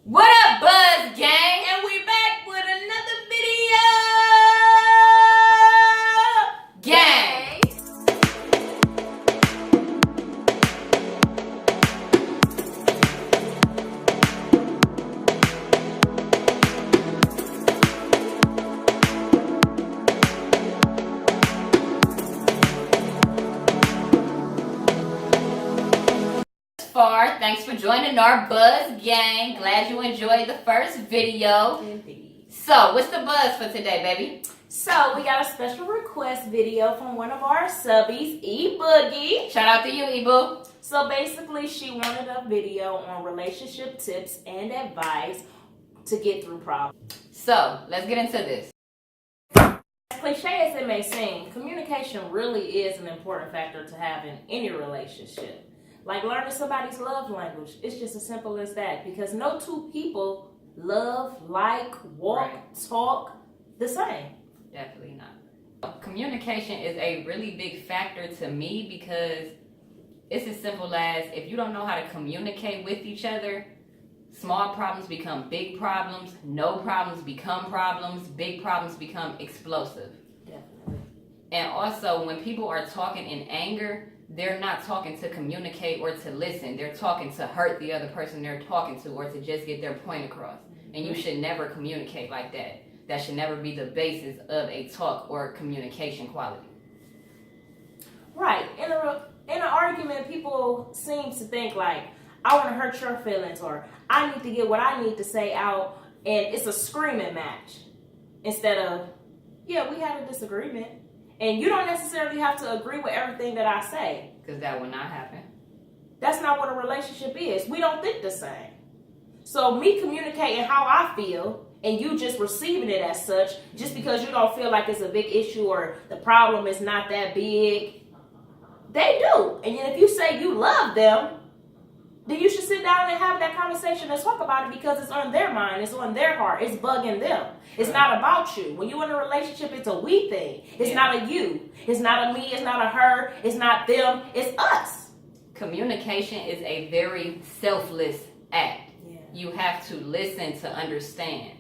What up, Buzz Gang? And we back with another video. Gang. Thanks for joining our Buzz Gang. Glad you enjoyed the first video. Indeed. So, what's the buzz for today, baby? So we got a special request video from one of our subbies, E Boogie. Shout out to you, Ebu. So basically, she wanted a video on relationship tips and advice to get through problems. So, let's get into this. As cliche as it may seem, communication really is an important factor to have in any relationship. Like learning somebody's love language. It's just as simple as that. Because no two people love, like, walk, talk the same. Definitely not. Communication is a really big factor to me because it's as simple as if you don't know how to communicate with each other, small problems become big problems, no problems become problems, big problems become explosive. Definitely. And also, when people are talking in anger, they're not talking to communicate or to listen. They're talking to hurt the other person they're talking to or to just get their point across. And you should never communicate like that. That should never be the basis of a talk or communication quality. Right. In an argument, people seem to think like, I want to hurt your feelings, or I need to get what I need to say out, and it's a screaming match. Instead of, yeah, we had a disagreement, and you don't necessarily have to agree with everything that I say. Because that will not happen. That's not what a relationship is. We don't think the same. So me communicating how I feel and you just receiving it as such, just because you don't feel like it's a big issue or the problem is not that big, they do. And then if you say you love them, then you should sit down and have that conversation and talk about it because it's on their mind, it's on their heart, it's bugging them. It's not about you. When you're in a relationship, it's a we thing. It's not a you. It's not a me, it's not a her, it's not them, it's us. Communication is a very selfless act. Yeah. You have to listen to understand.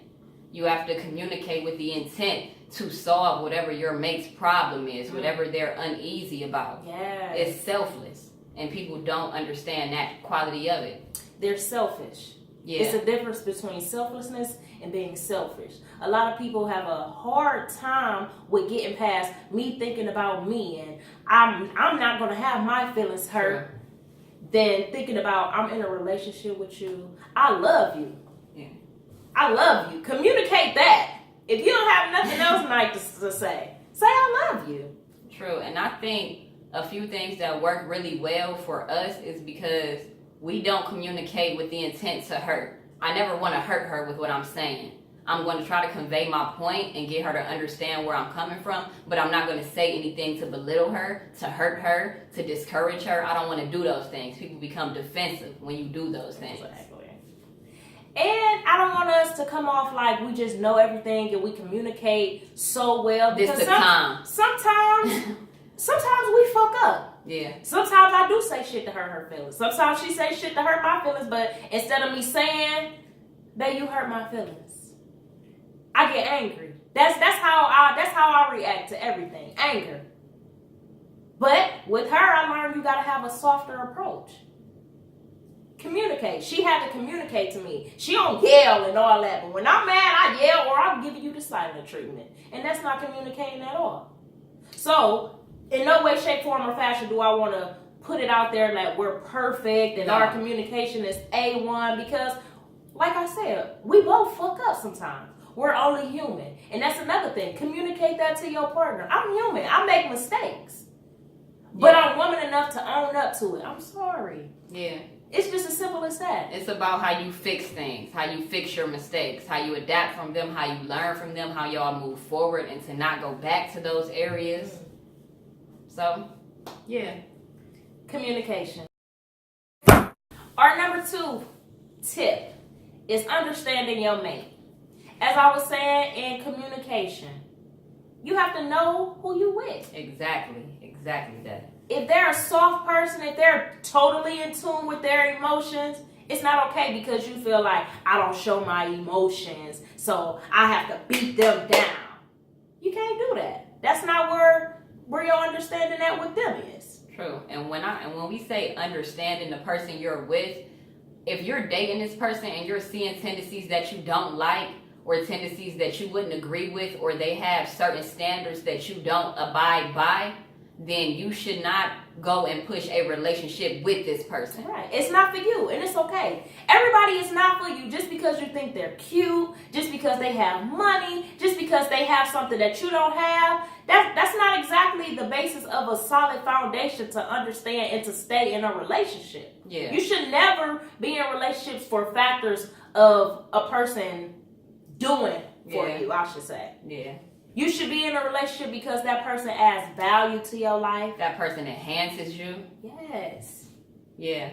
You have to communicate with the intent to solve whatever your mate's problem is, whatever they're uneasy about. Yes. It's selfless. And people don't understand that quality of it. They're selfish. Yeah. It's a difference between selflessness and being selfish. A lot of people have a hard time with getting past me thinking about me and I'm not going to have my feelings hurt. Sure. Than thinking about I'm in a relationship with you. I love you. Yeah. I love you. Communicate that. If you don't have nothing else nice to say I love you. True. And I think a few things that work really well for us is because we don't communicate with the intent to hurt. I never want to hurt her with what I'm saying. I'm going to try to convey my point and get her to understand where I'm coming from, but I'm not going to say anything to belittle her, to hurt her, to discourage her. I don't want to do those things. People become defensive when you do those things. Exactly. And I don't want us to come off like we just know everything and we communicate so well. This took time. Sometimes we fuck up. Yeah. Sometimes I do say shit to hurt her feelings. Sometimes she say shit to hurt my feelings, but instead of me saying that you hurt my feelings, I get angry. That's how I react to everything. Anger. But with her, I learned you gotta have a softer approach. Communicate. She had to communicate to me. She don't yell and all that, but when I'm mad, I yell or I'm giving you the silent treatment. And that's not communicating at all. So, in no way, shape, form, or fashion do I want to put it out there that we're perfect and our communication is A1 because, like I said, we both fuck up sometimes. We're only human. And that's another thing. Communicate that to your partner. I'm human. I make mistakes. But I'm woman enough to own up to it. I'm sorry. Yeah. It's just as simple as that. It's about how you fix things, how you fix your mistakes, how you adapt from them, how you learn from them, how y'all move forward and to not go back to those areas. So, yeah. Communication. Our number 2 tip is understanding your mate. As I was saying in communication, you have to know who you with. Exactly that. If they're a soft person, if they're totally in tune with their emotions It's not okay because you feel like I don't show my emotions, so I have to beat them down. You can't do that. That's not where your understanding that with them is. True. And when we say understanding the person you're with, if you're dating this person and you're seeing tendencies that you don't like, or tendencies that you wouldn't agree with, or they have certain standards that you don't abide by, then you should not go and push a relationship with this person. Right. It's not for you, and it's okay. Everybody is not for you just because you think they're cute, just because they have money, just because they have something that you don't have. That's not exactly the basis of a solid foundation to understand and to stay in a relationship. Yeah. You should never be in relationships for factors of a person doing for you, I should say. Yeah. You should be in a relationship because that person adds value to your life. That person enhances you. Yes. Yeah.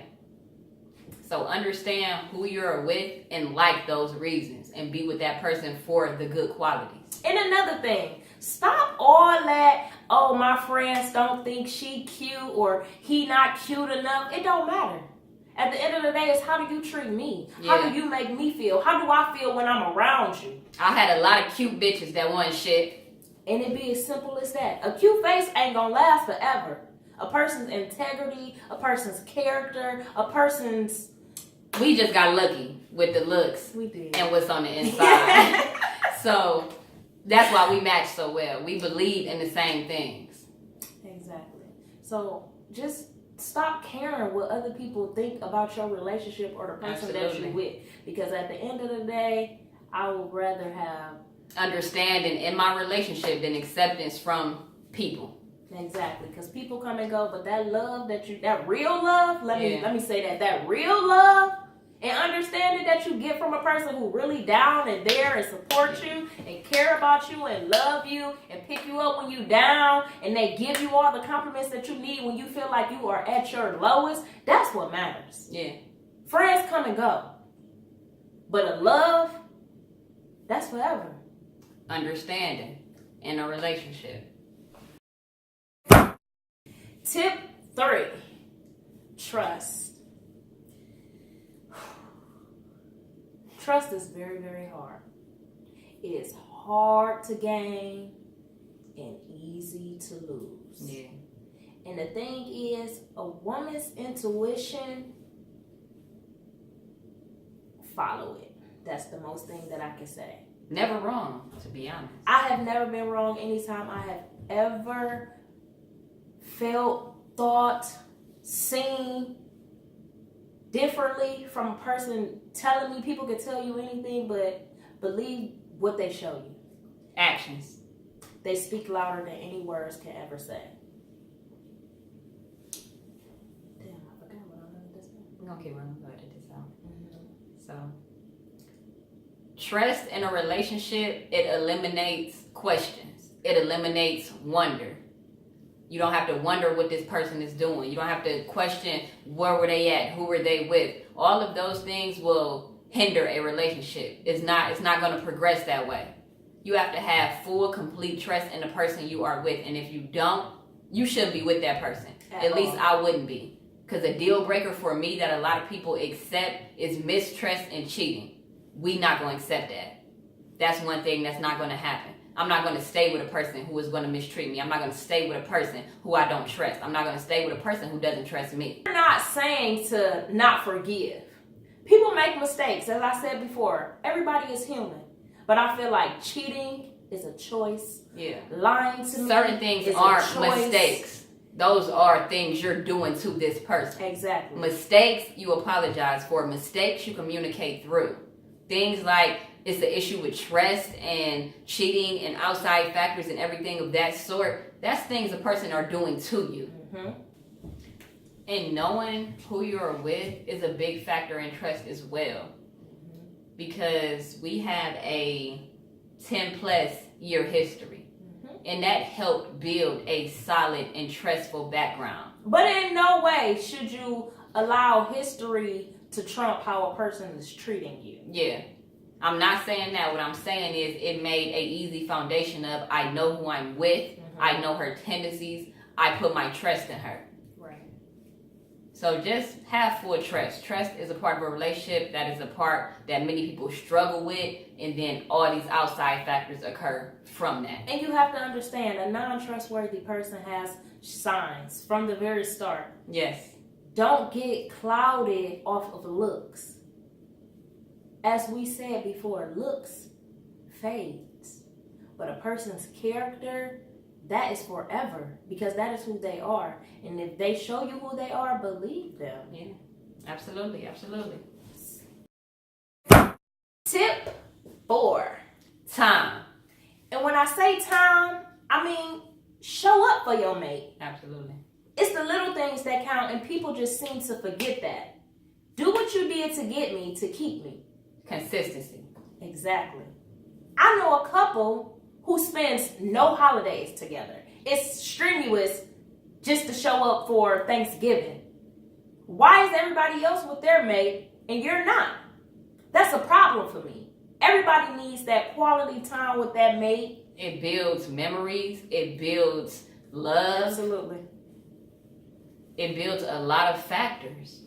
So understand who you're with and like those reasons, and be with that person for the good qualities. And another thing, stop all that, oh, my friends don't think she cute or he not cute enough. It don't matter. At the end of the day, it's how do you treat me? Yeah. How do you make me feel? How do I feel when I'm around you? I had a lot of cute bitches that want shit. And it be as simple as that. A cute face ain't gonna last forever. A person's integrity, a person's character, a person's... We just got lucky with the looks. We did. And what's on the inside. So that's why we match so well. We believe in the same things. Exactly. So just stop caring what other people think about your relationship or the person that you're with. Because at the end of the day, I would rather have understanding in my relationship than acceptance from people. Exactly. Because people come and go, but that love that real love, let me say that real love and understanding that you get from a person who really down and there and support you and care about you and love you and pick you up when you down, and they give you all the compliments that you need when you feel like you are at your lowest, that's what matters. Yeah. Friends come and go. But a love, that's forever. Understanding in a relationship. Tip 3, trust. Trust is very, very hard. It is hard to gain and easy to lose. Yeah. And the thing is, a woman's intuition, follow it. That's the most thing that I can say. Never wrong, to be honest. I have never been wrong anytime I have ever felt, thought, seen differently from a person telling me. People can tell you anything, but believe what they show you. Actions. They speak louder than any words can ever say. Damn, I forgot what I wanted to say. We're going to keep running. Go ahead this out. So, trust in a relationship, it eliminates questions. It eliminates wonder. You don't have to wonder what this person is doing. You don't have to question where were they at, who were they with. All of those things will hinder a relationship. It's not going to progress that way. You have to have full, complete trust in the person you are with. And if you don't, you shouldn't be with that person. At least I wouldn't be. Because a deal breaker for me that a lot of people accept is mistrust and cheating. We not going to accept that. That's one thing that's not going to happen. I'm not going to stay with a person who is going to mistreat me. I'm not going to stay with a person who I don't trust. I'm not going to stay with a person who doesn't trust me. We're not saying to not forgive. People make mistakes. As I said before, everybody is human. But I feel like cheating is a choice. Yeah. Lying to me certain things is aren't a choice. mistakes. Those are things you're doing to this person. Exactly. Mistakes, you apologize for. Mistakes, you communicate through. Things like it's the issue with trust and cheating and outside factors and everything of that sort. That's things a person are doing to you. Mm-hmm. And knowing who you're with is a big factor in trust as well. Because we have a 10 plus year history. And that helped build a solid and trustful background. But in no way should you allow history to trump how a person is treating you. Yeah. I'm not saying that. What I'm saying is it made a easy foundation of I know who I'm with. I know her tendencies. I put my trust in her. Right. So just have full trust. Trust is a part of a relationship. That is a part that many people struggle with. And then all these outside factors occur from that. And you have to understand, a non-trustworthy person has signs from the very start. Yes. Don't get clouded off of looks. As we said before, looks fades. But a person's character, that is forever, because that is who they are. And if they show you who they are, believe them. Yeah, absolutely, absolutely. Tip 4. Time. And when I say time, I mean show up for your mate. Absolutely. It's the little things that count, and people just seem to forget that. Do what you did to get me, to keep me. Consistency. Exactly. I know a couple who spends no holidays together. It's strenuous just to show up for Thanksgiving. Why is everybody else with their mate and you're not? That's a problem for me. Everybody needs that quality time with that mate. It builds memories. It builds love. Absolutely. It builds a lot of factors.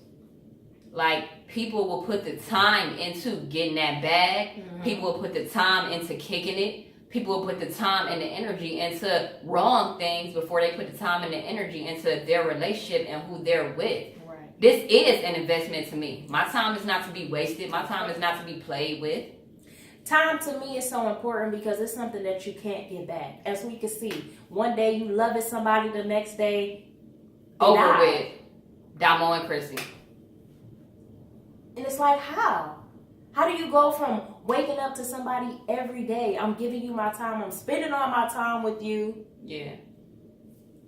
Like, people will put the time into getting that bag. Mm-hmm. People will put the time into kicking it. People will put the time and the energy into wrong things before they put the time and the energy into their relationship and who they're with. Right. This is an investment to me. My time is not to be wasted. My time is not to be played with. Time to me is so important because it's something that you can't get back. As we can see, one day you loving somebody, the next day Over die. with Damo and Chrissy. And it's like, how? How do you go from waking up to somebody every day, I'm giving you my time, I'm spending all my time with you, Yeah.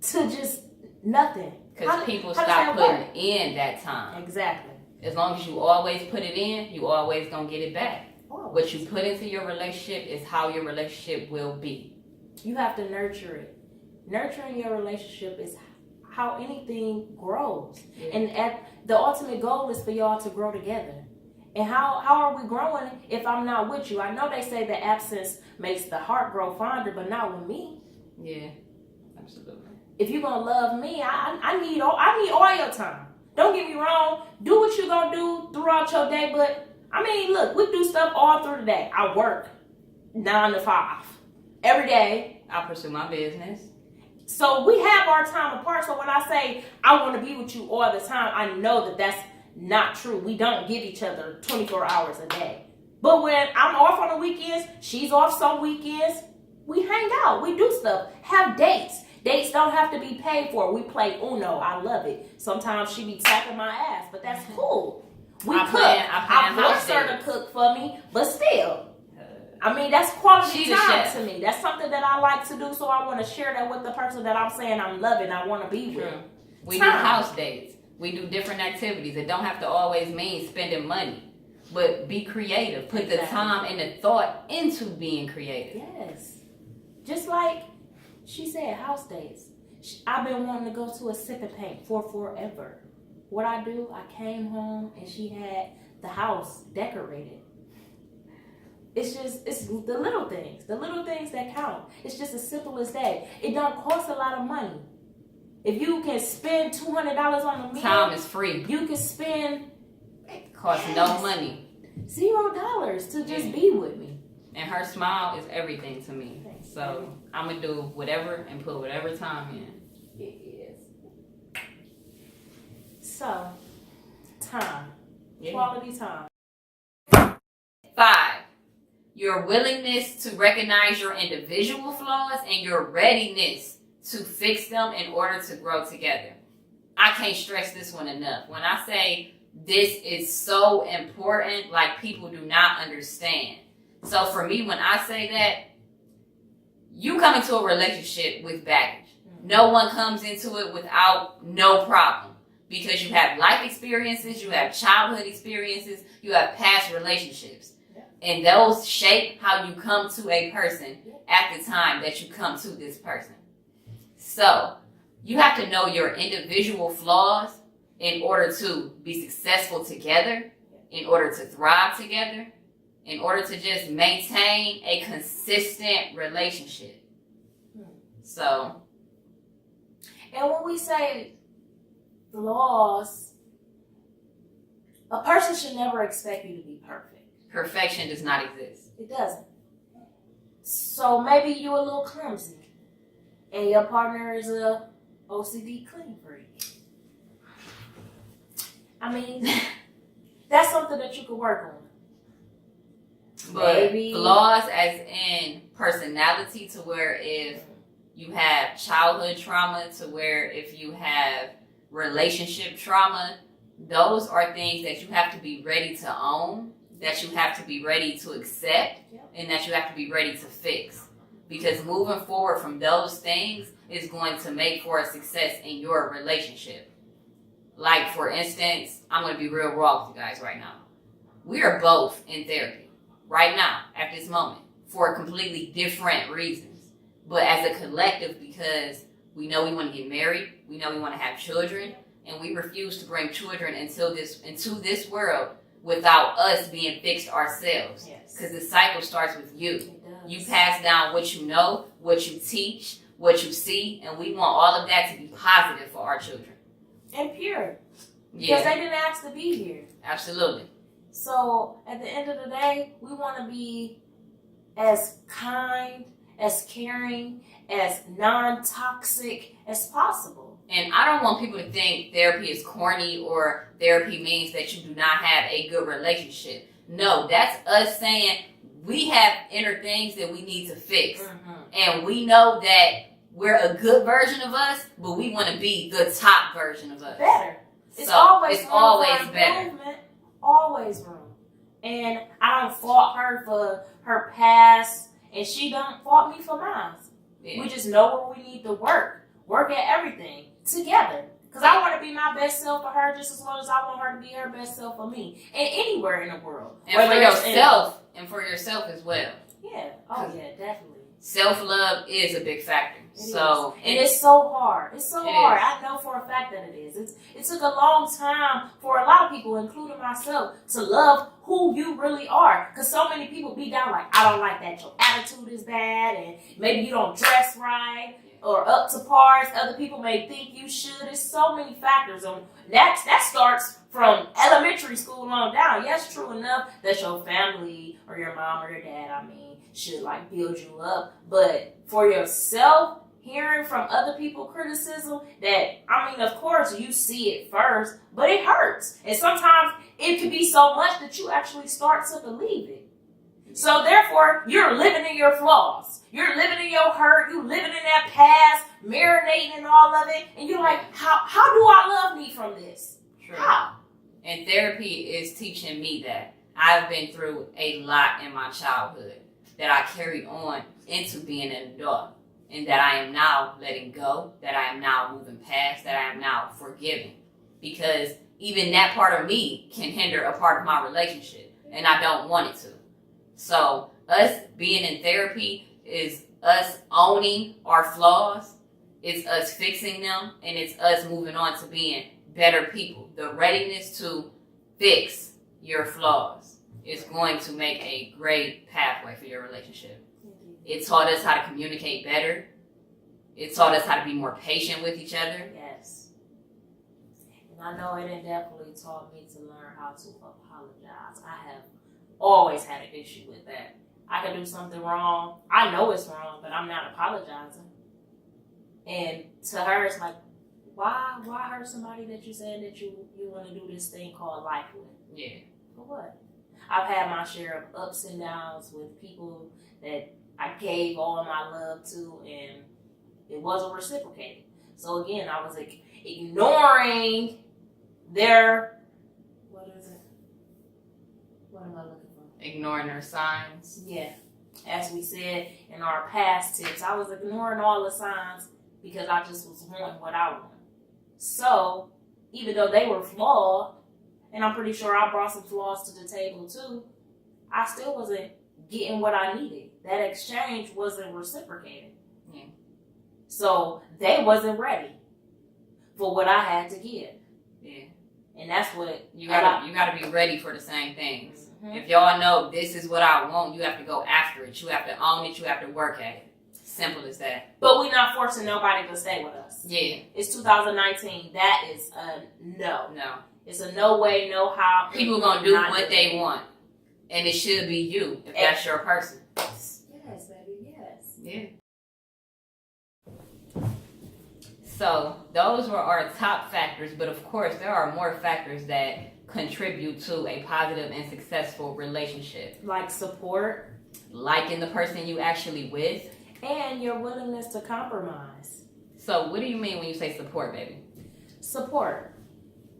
to just nothing? Because people how does stop that putting work? in that time. Exactly. As long as you always put it in, you always gonna get it back. Oh. What you put into your relationship is how your relationship will be. You have to nurture it. Nurturing your relationship is how anything grows. Yeah. And the ultimate goal is for y'all to grow together. And how are we growing if I'm not with you? I know they say that absence makes the heart grow fonder, but not with me. Yeah, absolutely. If you're gonna love me, I need all your time. Don't get me wrong. Do what you're gonna do throughout your day, but I mean, look, we do stuff all through the day. I work 9 to 5 every day. I pursue my business. So we have our time apart. So when I say I want to be with you all the time, I know that that's not true. We don't give each other 24 hours a day. But when I'm off on the weekends, she's off some weekends, we hang out. We do stuff. Have dates. Dates don't have to be paid for. We play Uno. I love it. Sometimes she be tapping my ass, but that's cool. We cook. I force her to cook for me, but still. I mean, that's quality time to me. That's something that I like to do, so I want to share that with the person that I'm saying I'm loving, I want to be with. True. We do house dates. We do different activities. It don't have to always mean spending money, but be creative. Put the time and the thought into being creative. Yes. Just like she said, house dates. I've been wanting to go to a sip and paint for forever. What I do, I came home and she had the house decorated. It's the little things that count. It's just as simple as that. It don't cost a lot of money. If you can spend $200 on a meal, time is free. You can spend it costs no money. $0 to just be with me. And her smile is everything to me. So I'm gonna do whatever and put whatever time in. It is. So, time. Yeah. Quality time. 5. Your willingness to recognize your individual flaws and your readiness to fix them in order to grow together. I can't stress this one enough. When I say this is so important, like, people do not understand. So for me, when I say that, you come into a relationship with baggage. No one comes into it without no problem. Because you have life experiences, you have childhood experiences, you have past relationships. And those shape how you come to a person at the time that you come to this person. So you have to know your individual flaws in order to be successful together, in order to thrive together, in order to just maintain a consistent relationship. So. And when we say flaws, A person should never expect you to be perfect. Perfection does not exist. It doesn't. So maybe you're a little clumsy, and your partner is a OCD clean freak. I mean, that's something that you could work on. But Maybe. flaws as in personality, to where if you have childhood trauma, to where if you have relationship trauma, those are things that you have to be ready to own, that you have to be ready to accept, and that you have to be ready to fix. Because moving forward from those things is going to make for a success in your relationship. Like, for instance, I'm going to be real raw with you guys right now. We are both in therapy right now, at this moment, for completely different reasons. But as a collective, because we know we want to get married, we know we want to have children, and we refuse to bring children into this world without us being fixed ourselves. Yes. Because the cycle starts with you. It does. You pass down what you know, what you teach, what you see, and we want all of that to be positive for our children. And pure. Because Yeah, they didn't ask to be here. absolutely. So at the end of the day, we want to be as kind, as caring, as non-toxic as possible. And I don't want people to think therapy is corny or therapy means that you do not have a good relationship. No, that's us saying we have inner things that we need to fix. And we know that we're a good version of us, but we want to be the top version of us. Better. It's So, always it's room always for better. improvement. Always room. And I don't fault her for her past, and she don't fault me for mine. Yeah. We just know where we need to work at everything together. Because I want to be my best self for her just as well as I want her to be her best self for me. And anywhere in the world. And Whether for it's in- yourself, and for yourself as well. Yeah. Oh, yeah, definitely. Self-love is a big factor. It So, is. And it's so hard. It's so It hard. is. I know for a fact that it is. It took a long time for a lot of people, including myself, to love who you really are. Because so many people be down like, I don't like that your attitude is bad, and maybe you don't dress right or up to par as other people may think you should. There's so many factors. And that starts from elementary school on down. Yes, true enough that your family or your mom or your dad, should like build you up. But for yourself, hearing from other people criticism that, of course you see it first, but it hurts. And sometimes it can be so much that you actually start to believe it. So therefore, you're living in your flaws. You're living in your hurt. You're living in that past, marinating in all of it. And you're like, how do I love me from this? True. How? And therapy is teaching me that I've been through a lot in my childhood that I carried on into being an adult, and that I am now letting go, that I am now moving past, that I am now forgiving. Because even that part of me can hinder a part of my relationship, and I don't want it to. So us being in therapy is us owning our flaws, it's us fixing them, and it's us moving on to being better people. The readiness to fix your flaws is going to make a great pathway for your relationship. It taught us how to communicate better. It taught us how to be more patient with each other. Yes. And I know it definitely taught me to learn how to apologize. I have always had an issue with that. I can do something wrong. I know it's wrong, but I'm not apologizing. And to her, it's like, why hurt somebody that you said that you want to do this thing called life with? Yeah. For what? I've had my share of ups and downs with people that I gave all my love to, and it wasn't reciprocated. So again, I was like ignoring their, what is it? What am I looking for? Ignoring their signs. Yeah. As we said in our past tips, I was ignoring all the signs because I just was wanting what I wanted. So even though they were flawed, and I'm pretty sure I brought some flaws to the table too, I still wasn't getting what I needed. That exchange wasn't reciprocated. Yeah. So they wasn't ready for what I had to give. Yeah. And that's what You gotta be ready for the same things. Mhm. If y'all know this is what I want, you have to go after it. You have to own it. You have to work at it. Simple as that. But we're not forcing nobody to stay with us. Yeah. It's 2019. That is a no. No. It's a no way, no how. People gonna do not what they want, and it should be you if that's your person. Yes, baby, yes. Yeah. So those were our top factors, but of course there are more factors that contribute to a positive and successful relationship. Like support. Liking the person you actually with. And your willingness to compromise. So what do you mean when you say support, baby? Support.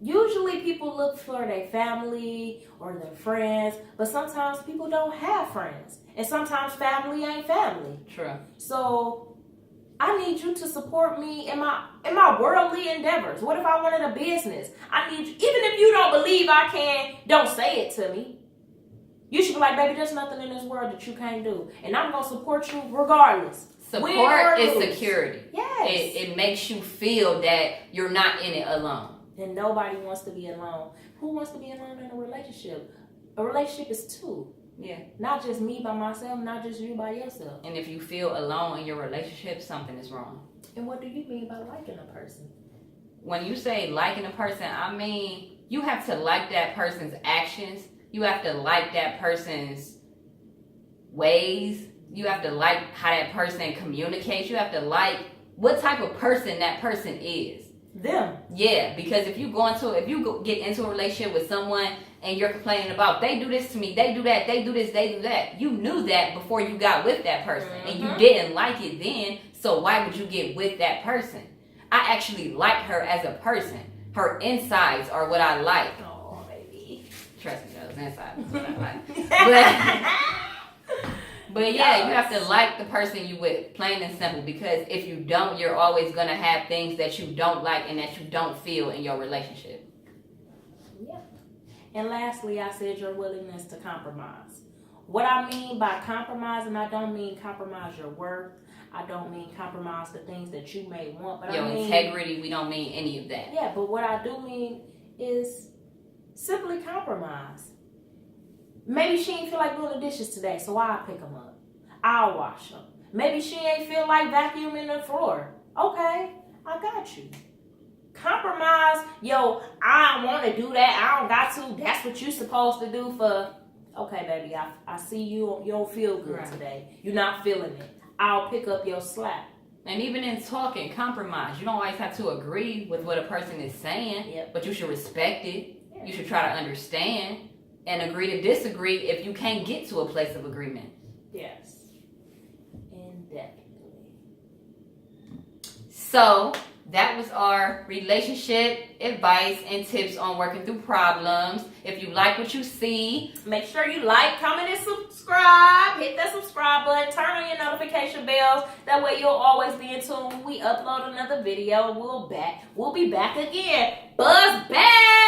Usually people look for their family or their friends, but sometimes people don't have friends. And sometimes family ain't family. True. So I need you to support me in my worldly endeavors. What if I wanted a business? I need you, even if you don't believe I can, don't say it to me. You should be like, baby, there's nothing in this world that you can't do. And I'm going to support you regardless. Support is security. Yes. It makes you feel that you're not in it alone. And nobody wants to be alone. Who wants to be alone in a relationship? A relationship is two. Yeah. Not just me by myself, not just you by yourself. And if you feel alone in your relationship, something is wrong. And what do you mean by liking a person? When you say liking a person, I mean you have to like that person's actions. You have to like that person's ways. You have to like how that person communicates. You have to like what type of person that person is. Them. Yeah, because if you get into a relationship with someone and you're complaining about they do this to me, they do that, they do this, they do that. You knew that before you got with that person, and you didn't like it then. So why would you get with that person? I actually like her as a person. Her insides are what I like. Oh, baby. Trust me, those insides is what I like. But yeah, you have to like the person you with, plain and simple. Because if you don't, you're always gonna have things that you don't like and that you don't feel in your relationship. Yeah. And lastly, I said your willingness to compromise. What I mean by compromising, I don't mean compromise your worth. I don't mean compromise the things that you may want. But your I mean integrity, we don't mean any of that. Yeah, but what I do mean is simply compromise. Maybe she ain't feel like doing the dishes today, so I'll pick them up. I'll wash them. Maybe she ain't feel like vacuuming the floor. Okay, I got you. Compromise, yo, I don't want to do that. I don't got to. That's what you supposed to do for, okay, baby, I see you don't feel good today. You're not feeling it. I'll pick up your slack. And even in talking, compromise. You don't always have to agree with what a person is saying, but you should respect it. Yeah. You should try to understand and agree to disagree if you can't get to a place of agreement. Yes. Indefinitely. So that was our relationship advice and tips on working through problems. If you like what you see, make sure you like, comment, and subscribe. Hit that subscribe button. Turn on your notification bells. That way you'll always be in tune when we upload another video. We'll be back again. Buzz back!